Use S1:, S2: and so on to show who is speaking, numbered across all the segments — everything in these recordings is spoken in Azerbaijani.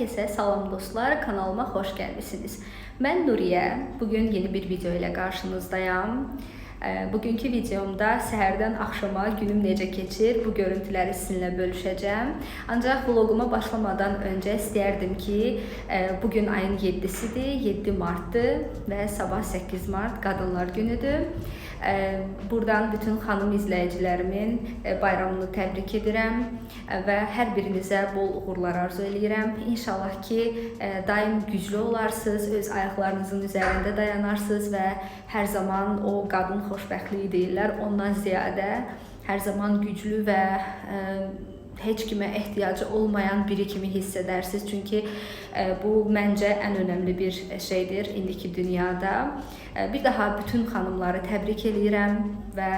S1: Herkese salam dostlar, kanalıma xoş gəlmisiniz. Mən Nuriyə, bugün yeni bir video ilə qarşınızdayam. Bugünkü videomda səhərdən axşama günüm necə keçir, bu görüntüləri sizinlə bölüşəcəm. Ancaq vloguma başlamadan öncə istəyərdim ki, bugün ayın 7-sidir, 7 martdır və sabah 8 mart Qadınlar Günüdür. Buradan bütün xanım izləyicilərimin bayramını təbrik edirəm və hər birinizə bol uğurlar arzu edirəm. İnşallah ki, daim güclü olarsınız, öz ayaqlarınızın üzərində dayanarsınız və hər zaman o qadın xoşbəxtliyi deyirlər, ondan ziyadə hər zaman güclü və heç kimə ehtiyacı olmayan biri kimi hiss edərsiniz. Çünki bu məncə ən önəmli bir şeydir indiki dünyada. Bir daha bütün xanımları təbrik edirəm və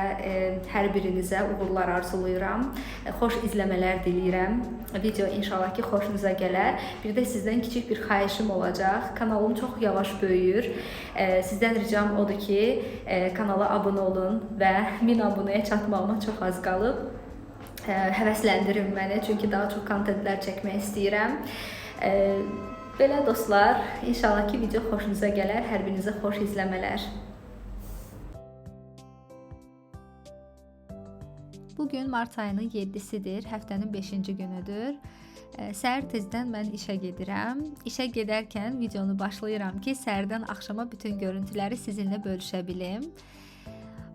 S1: hər birinizə uğurlar arzulayıram. Xoş izləmələr diləyirəm. Video inşallah ki, xoşunuza gələr. Bir də sizdən kiçik bir xahişim olacaq. Kanalım çox yavaş böyüyür. Sizdən ricam odur ki, kanala abunə olun və 1000 abunəyə çatmağıma çox az qalıb. Həvəsləndirin məni, çünki daha çox kontentlər çəkmək istəyirəm. Belə dostlar, inşallah ki, video xoşunuza gələr, hər birinizə xoş izləmələr. Bugün mart ayının 7-sidir, həftənin 5-ci günüdür. Səhər tezdən mən işə gedirəm. İşə gedərkən videonu başlayıram ki, səhərdən axşama bütün görüntüləri sizinlə bölüşə bilim.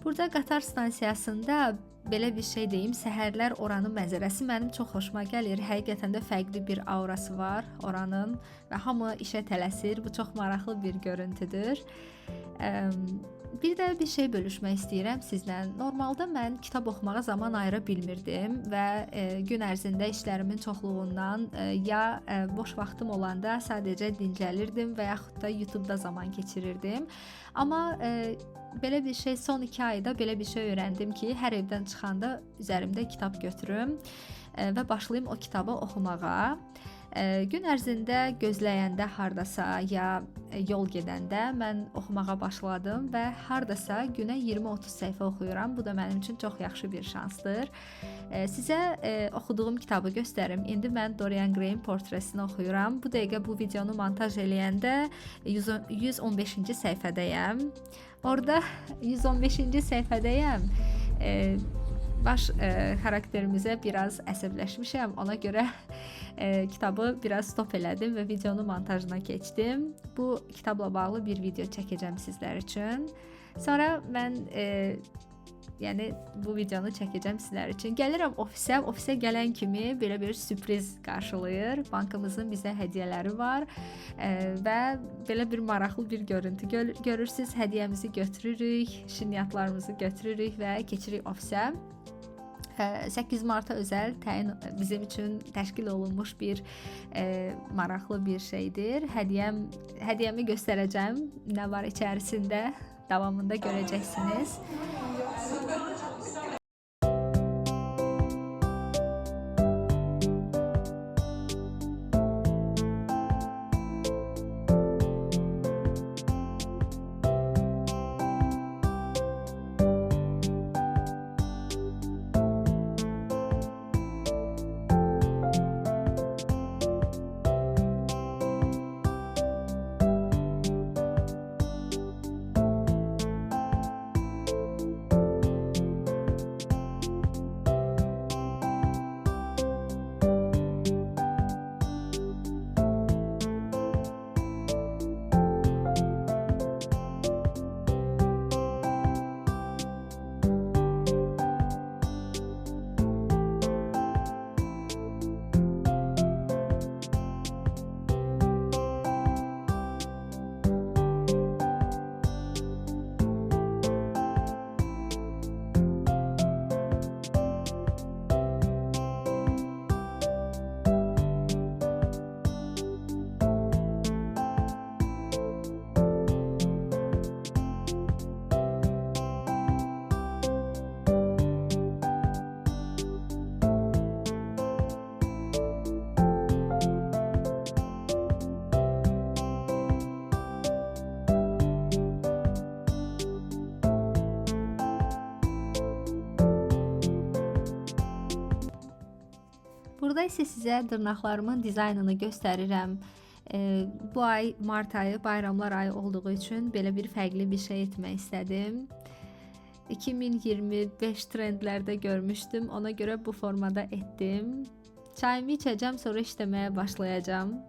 S1: Burada qatar stansiyasında belə bir şey deyim, səhərlər oranın mənzərəsi mənim çox xoşuma gəlir. Həqiqətən də fərqli bir aurası var oranın və hamı işə tələsir. Bu çox maraqlı bir görüntüdür. Bir də bir şey bölüşmək istəyirəm sizlə. Normalda mən kitab oxumağa zaman ayıra bilmirdim və gün ərzində işlərimin çoxluğundan ya boş vaxtım olanda sadəcə dincəlirdim və yaxud da YouTube-da zaman keçirirdim. Amma belə bir şey son 2 ayda belə bir şey öyrəndim ki, hər evdən çıxanda üzərimdə kitab götürüm və başlayım o kitabı oxumağa. Gün ərzində gözləyəndə hardasa ya yol gedəndə mən oxumağa başladım və hardasa günə 20-30 səhifə oxuyuram. Bu da mənim üçün çox yaxşı bir şansdır. Sizə oxuduğum kitabı göstərim. İndi mən Dorian Gray'in portresini oxuyuram. Bu dəqiqə bu videonu montaj eləyəndə 115-ci səhifədəyəm. Orada 115-ci səhifədəyəm. Baş xarakterimizə biraz əsəbləşmişəm. Ona görə kitabı biraz stop elədim və videonu montajına keçdim. Bu kitabla bağlı bir video çəkəcəm sizlər üçün. Sonra mən bu videonu çəkəcəm sizlər üçün. Gəlirəm ofisə. Ofisə gələn kimi belə bir sürpriz qarşılayır. Bankımızın bizə hədiyyələri var və belə bir maraqlı bir görüntü görürsüz. Hədiyyəmizi götürürük, şirniyyatlarımızı götürürük və keçirik ofisə. 8 Marta özəl bizim üçün təşkil olunmuş bir maraqlı bir şeydir. Hədiyyəmi göstərəcəm. Nə var içərisində? Davamında görəcəksiniz. Burada isə sizə dırnaqlarımın dizaynını göstərirəm. Bu ay mart ayı, bayramlar ayı olduğu üçün belə bir fərqli bir şey etmək istədim. 2025 trendlərdə görmüşdüm, ona görə bu formada etdim. Çayımı içəcəm, sonra işləməyə başlayacağım.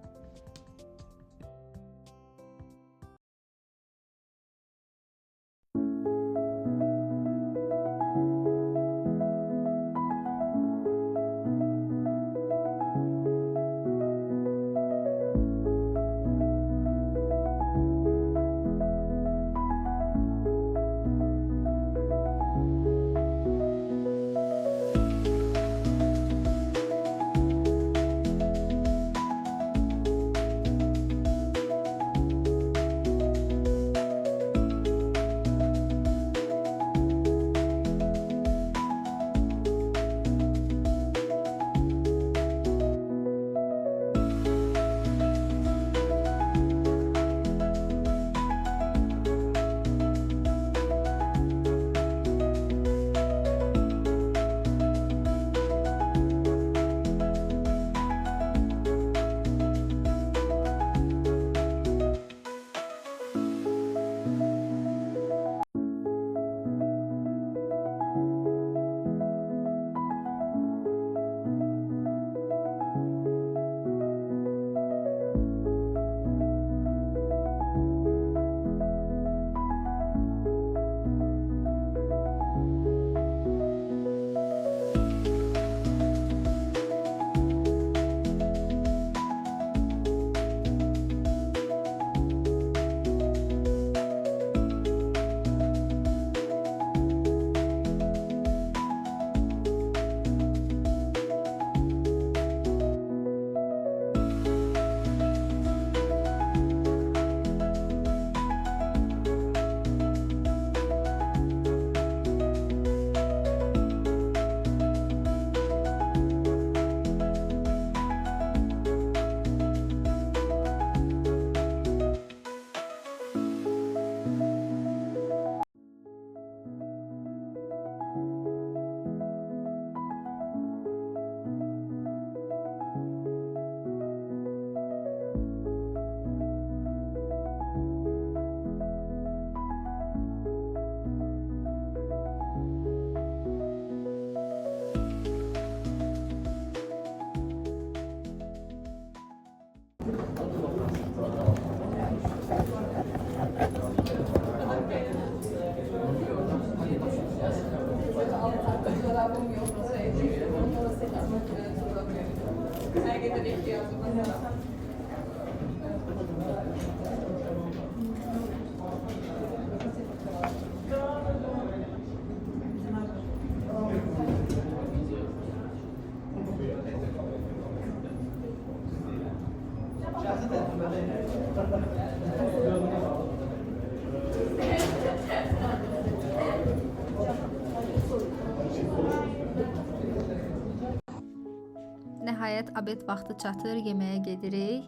S1: Nəhayət abed vaxtı çatır, yeməyə gedirik.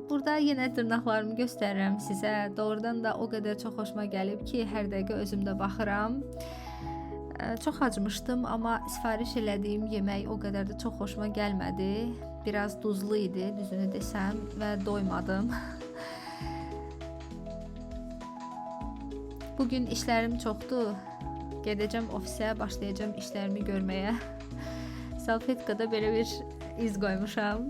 S1: Burada yenə dırnaqlarımı göstərirəm sizə. Doğrudan da o qədər çox xoşuma gəlib ki, hər dəqiqə özümdə baxıram. Çox acımışdım, amma sifariş elədiyim yemək o qədər də çox xoşuma gəlmədi. Biraz duzlu idi, düzünü desəm, və doymadım. Bugün işlərim çoxdur. Gedəcəm ofisə, başlayacağım işlərimi görməyə. Salfetkada belə bir iz qoymuşam.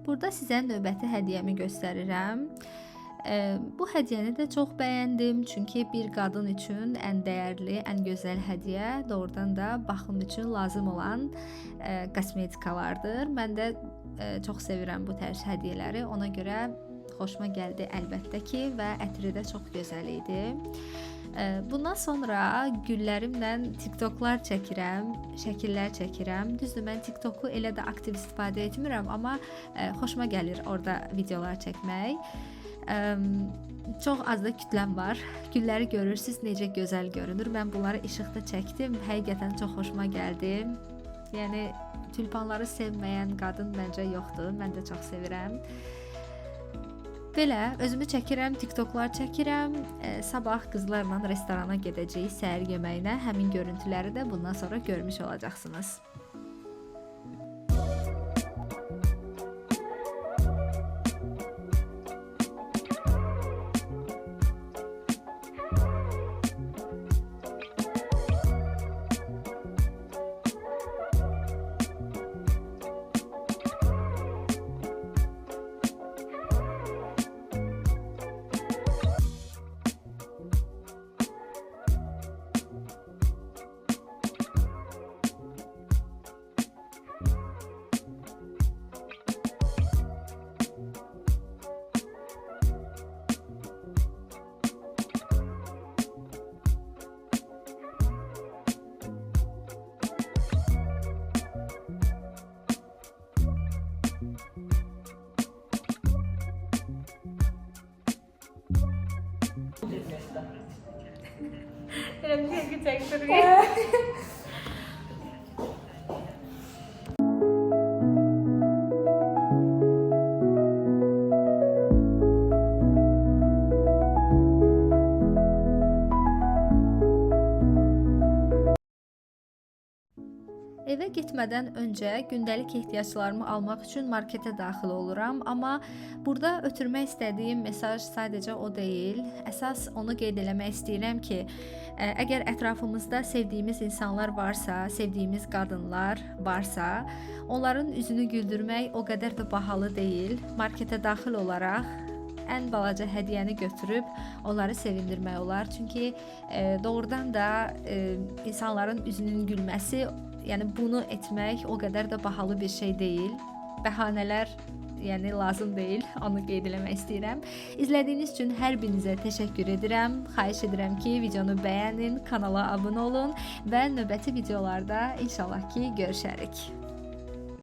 S1: Burada sizə növbəti hədiyyəmi göstərirəm. Bu hədiyyəni də çox bəyəndim, çünki bir qadın üçün ən dəyərli, ən gözəl hədiyyə doğrudan da baxım üçün lazım olan kosmetikalardır. Mən də çox sevirəm bu tərz hədiyyələri, ona görə xoşuma gəldi əlbəttə ki, və ətri də çox gözəl idi. Bundan sonra güllərimlə TikToklar çəkirəm, şəkillər çəkirəm. Düzdür, mən TikToku elə də aktiv istifadə etmirəm, amma xoşuma gəlir orada videolar çəkmək. Çox az da kütləm var. Gülləri görürsüz necə gözəl görünür. Mən bunları işıqda çəkdim. Həqiqətən çox xoşuma gəldi. Yəni tülpanları sevməyən qadın məncə yoxdur. Mən də çox sevirəm. Belə özümü çəkirəm, TikToklar çəkirəm. Sabah qızlarla restorana gedəcəyik səhər yeməyinə. Həmin görüntüləri də bundan sonra görmüş olacaqsınız. Evə getmədən öncə gündəlik ehtiyaclarımı almaq üçün marketə daxil oluram, amma burada ötürmək istədiyim mesaj sadəcə o deyil. Əsas onu qeyd eləmək istəyirəm ki, əgər ətrafımızda sevdiyimiz insanlar varsa, sevdiyimiz qadınlar varsa, onların üzünü güldürmək o qədər də bahalı deyil. Marketə daxil olaraq ən balaca hədiyyəni götürüb onları sevindirmək olar. Çünki doğrudan da insanların üzünün gülməsi, yəni bunu etmək o qədər də bahalı bir şey deyil. Bəhanələr yəni lazım deyil, onu qeyd eləmək istəyirəm. İzlədiyiniz üçün hər birinizə təşəkkür edirəm. Xahiş edirəm ki, videonu bəyənin, kanala abunə olun və növbəti videolarda inşallah ki görüşərik.